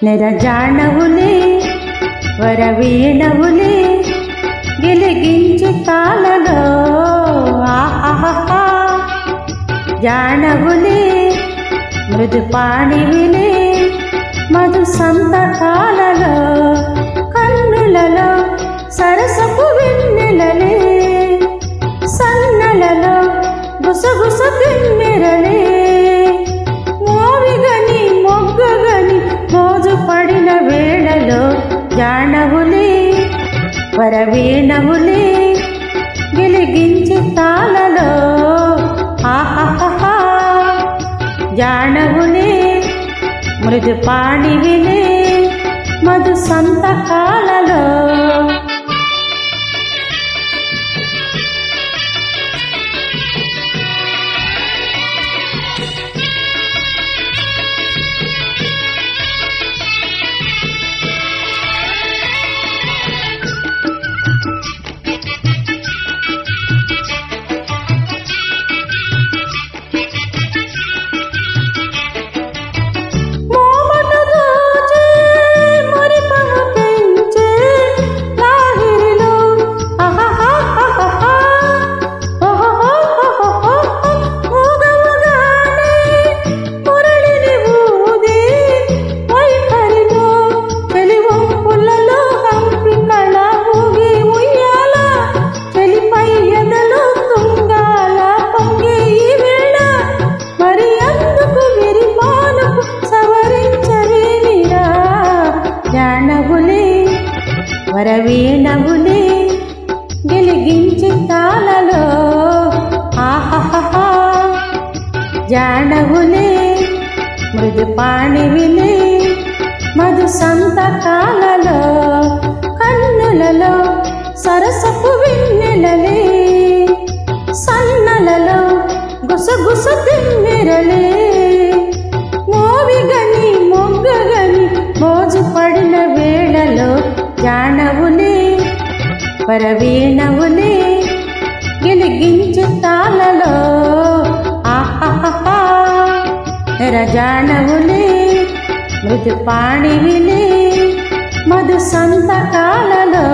నెరజాణవులే వరవీణవులే గిలిగించి తాళలో ఆహా జాణవులే మృదుపాణివిలే మధు సంతకాలలో కన్నులలో సరసపు వెన్నెలలే సన్నలలో గుసగుస కిన్నెరలే మోవిగని మొగ్గగని మోజు పడిన వేళలో జాణవులే వరవీణవులే గిలిగించి తాళలో ఆహా జాణవులే మృదుపాణివిలే మధు సంతకాలలో వరవీణవులే గిలిగించి తాళలో ఆహా జాణవులే మృదుపాణివిలే మధు సంతకాలలో కన్నులలో సరసపు వెన్నెలలే సన్నలలో గుసగుస తిమ్మెరలే మోవిగని మొగ్గగని మోజు పడిన వేళలో జాణవులే వరవీణవులే గిలిగించి తాళలో ఆహా నెరజాణవులే మృదుపాణివిలే మధు సంతకాలలో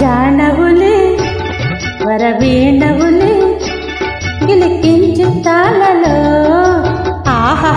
జాణవులే వరవీణవులే గిలిగించి తాళలో ఆహా